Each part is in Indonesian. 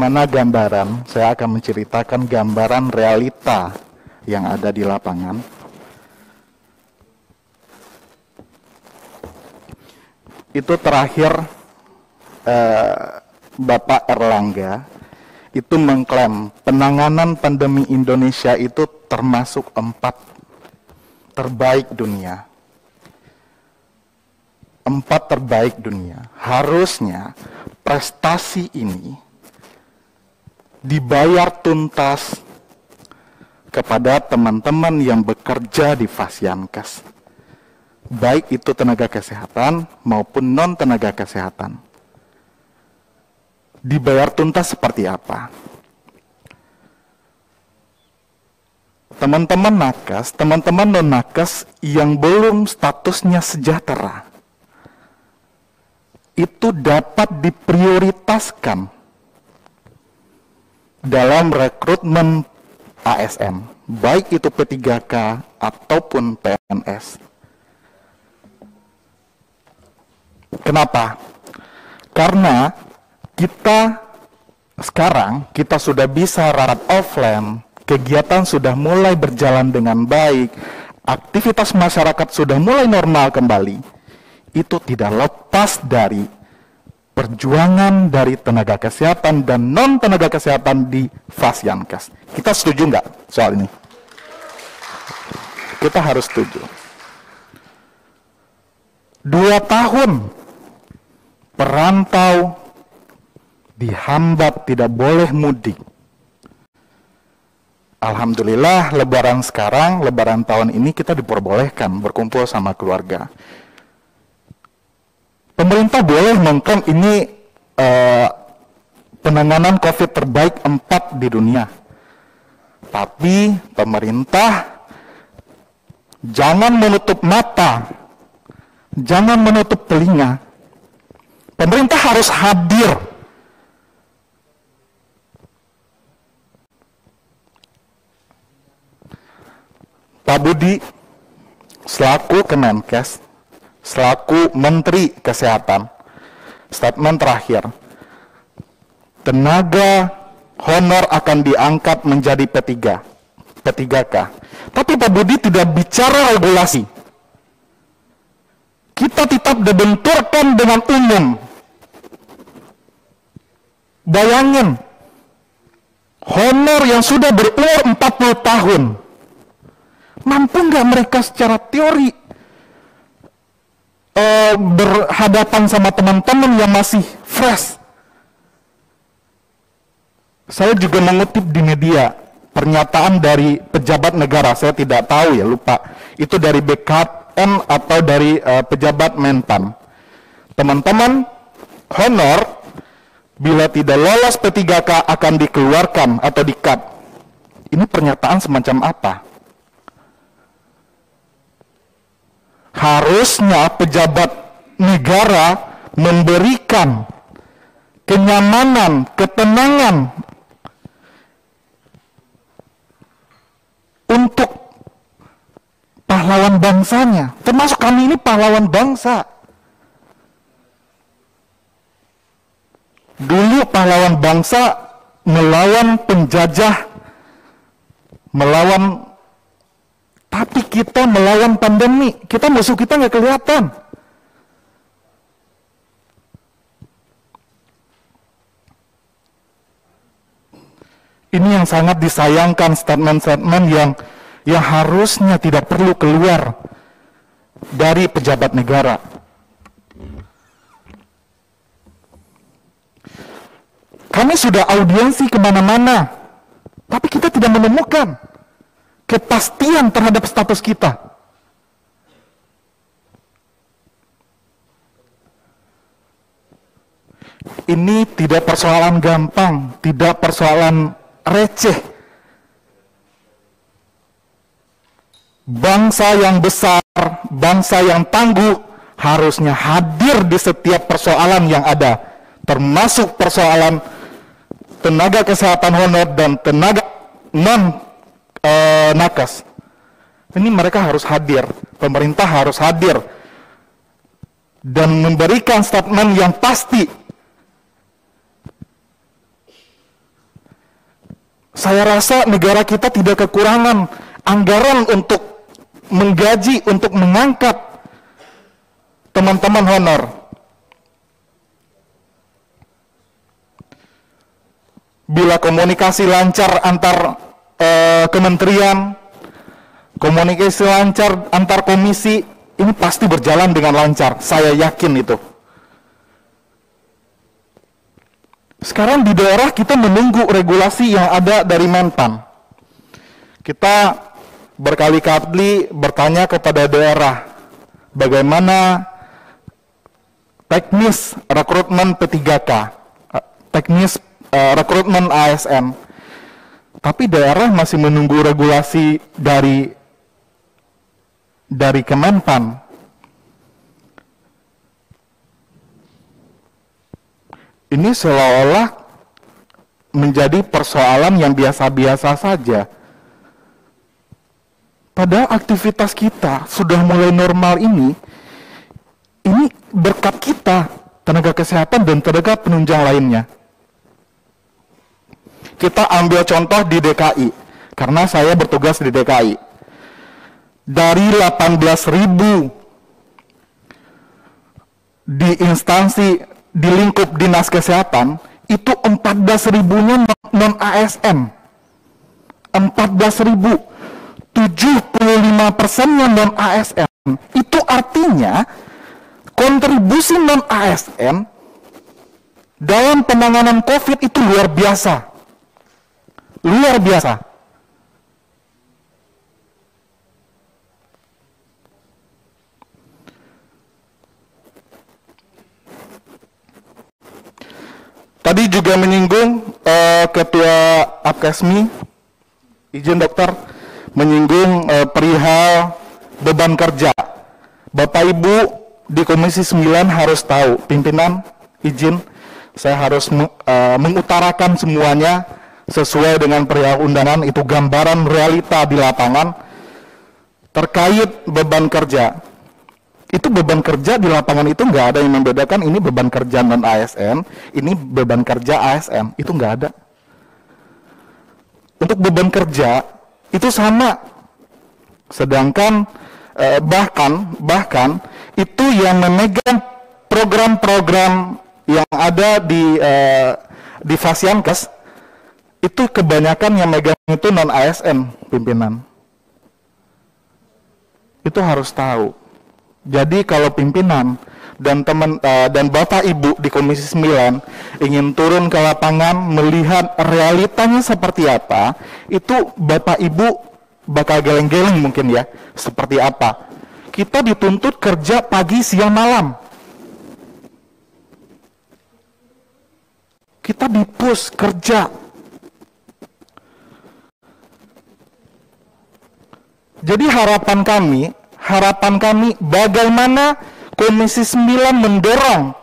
Mana gambaran, saya akan menceritakan gambaran realita yang ada di lapangan. Itu terakhir Bapak Erlangga itu mengklaim penanganan pandemi Indonesia itu termasuk 4 terbaik dunia. 4 terbaik dunia. Harusnya prestasi ini dibayar tuntas kepada teman-teman yang bekerja di Fasiankes, baik itu tenaga kesehatan maupun non tenaga kesehatan. Dibayar tuntas seperti apa? Teman-teman nakes, teman-teman non nakes yang belum statusnya sejahtera itu dapat diprioritaskan dalam rekrutmen ASN, baik itu P3K ataupun PNS. Kenapa? Karena kita sudah bisa rapat offline, kegiatan sudah mulai berjalan dengan baik, aktivitas masyarakat sudah mulai normal kembali. Itu tidak lepas dari perjuangan dari tenaga kesehatan dan non tenaga kesehatan di Fasiankes. Kita setuju nggak soal ini? Kita harus setuju. 2 tahun perantau dihambat tidak boleh mudik. Alhamdulillah lebaran sekarang, lebaran tahun ini kita diperbolehkan berkumpul sama keluarga. Pemerintah boleh mengklaim ini penanganan COVID terbaik 4 di dunia. Tapi pemerintah jangan menutup mata, jangan menutup telinga. Pemerintah harus hadir. Pak Budi selaku Kemenkes, selaku Menteri Kesehatan, statement terakhir, tenaga honor akan diangkat menjadi P3K. Tapi Pak Budi tidak bicara regulasi. Kita tetap dibenturkan dengan umum. Bayangin, honor yang sudah berumur 40 tahun, mampu nggak mereka secara teori berhadapan sama teman-teman yang masih fresh? Saya juga mengutip di media pernyataan dari pejabat negara, saya tidak tahu ya, lupa. Itu dari BKN atau dari pejabat Menpan. Teman-teman honor bila tidak lolos P3K akan dikeluarkan atau di-cut. Ini pernyataan semacam apa? Harusnya pejabat negara memberikan kenyamanan, ketenangan untuk pahlawan bangsanya. Termasuk kami ini pahlawan bangsa. Dulu pahlawan bangsa melawan penjajah, tapi kita melawan pandemi. Musuh kita nggak kelihatan. Ini yang sangat disayangkan, statement-statement yang harusnya tidak perlu keluar dari pejabat negara. Kami sudah audiensi kemana-mana, tapi kita tidak menemukan kepastian terhadap status kita. Ini tidak persoalan gampang, tidak persoalan receh. Bangsa yang besar, bangsa yang tangguh harusnya hadir di setiap persoalan yang ada, termasuk persoalan tenaga kesehatan honor dan tenaga non nakes. Ini mereka harus hadir, pemerintah harus hadir dan memberikan statement yang pasti. Saya rasa negara kita tidak kekurangan anggaran untuk menggaji, untuk mengangkat teman-teman honor. Bila komunikasi lancar antar kementerian, komunikasi lancar antar komisi, ini pasti berjalan dengan lancar. Saya yakin itu. Sekarang di daerah kita menunggu regulasi yang ada dari Menpan. Kita berkali-kali bertanya kepada daerah, bagaimana teknis rekrutmen P3K, teknis rekrutmen ASN. Tapi daerah masih menunggu regulasi dari Kemenpan. Ini seolah-olah menjadi persoalan yang biasa-biasa saja. Padahal aktivitas kita sudah mulai normal ini berkat kita, tenaga kesehatan dan tenaga penunjang lainnya. Kita ambil contoh di DKI, karena saya bertugas di DKI. Dari 18.000 di instansi di lingkup dinas kesehatan, itu 14.000-nya non-ASN. 14.000, 75%-nya non-ASN. Itu artinya kontribusi non-ASN dalam penanganan COVID itu luar biasa. Luar biasa. Tadi juga menyinggung Ketua Apkesmi, izin dokter, menyinggung perihal beban kerja. Bapak Ibu di Komisi 9 harus tahu, pimpinan izin, saya harus mengutarakan semuanya sesuai dengan perihal undangan, itu gambaran realita di lapangan terkait beban kerja. Itu beban kerja di lapangan itu nggak ada yang membedakan ini beban kerja non ASN, ini beban kerja ASN, itu nggak ada. Untuk beban kerja itu sama, sedangkan bahkan itu yang memegang program-program yang ada di Fasiankes itu kebanyakan yang megang itu non ASN, pimpinan. Itu harus tahu. Jadi kalau pimpinan dan dan Bapak Ibu di Komisi 9 ingin turun ke lapangan melihat realitanya seperti apa, itu Bapak Ibu bakal geleng-geleng mungkin ya, seperti apa. Kita dituntut kerja pagi, siang, malam. Kita di-push kerja. Jadi harapan kami bagaimana Komisi 9 mendorong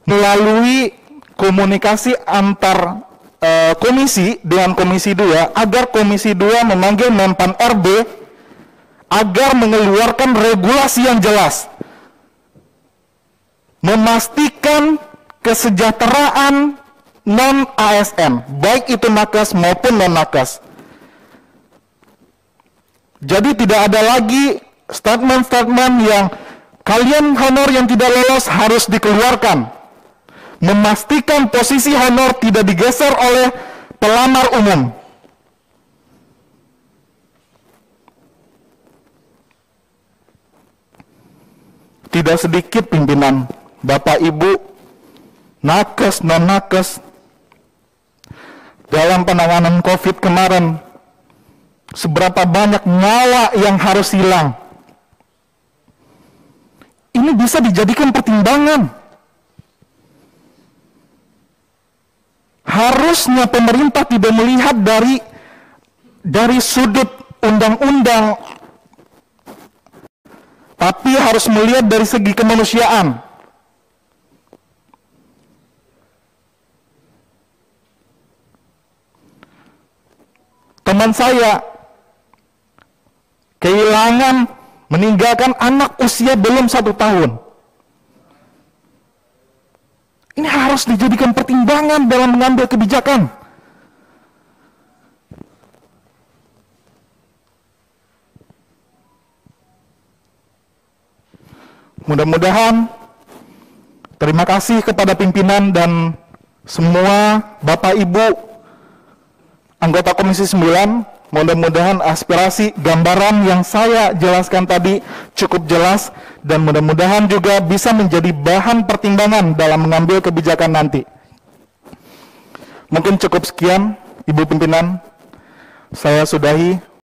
melalui komunikasi antar komisi dengan Komisi 2 agar Komisi 2 memanggil Menpan RB agar mengeluarkan regulasi yang jelas, memastikan kesejahteraan non-ASN, baik itu nakes maupun non-nakes. Jadi tidak ada lagi statement-statement yang kalian honor yang tidak lolos harus dikeluarkan. Memastikan posisi honor tidak digeser oleh pelamar umum. Tidak sedikit pimpinan, Bapak Ibu, nakes, non-nakes, dalam penanganan COVID kemarin, seberapa banyak nyawa yang harus hilang. Ini bisa dijadikan pertimbangan. Harusnya pemerintah tidak melihat dari sudut undang-undang, tapi harus melihat dari segi kemanusiaan. Teman saya kehilangan, meninggalkan anak usia belum 1 tahun. Ini harus dijadikan pertimbangan dalam mengambil kebijakan. Mudah-mudahan terima kasih kepada pimpinan dan semua Bapak Ibu anggota Komisi 9. Mudah-mudahan aspirasi gambaran yang saya jelaskan tadi cukup jelas dan mudah-mudahan juga bisa menjadi bahan pertimbangan dalam mengambil kebijakan nanti. Mungkin cukup sekian, Ibu Pimpinan. Saya sudahi.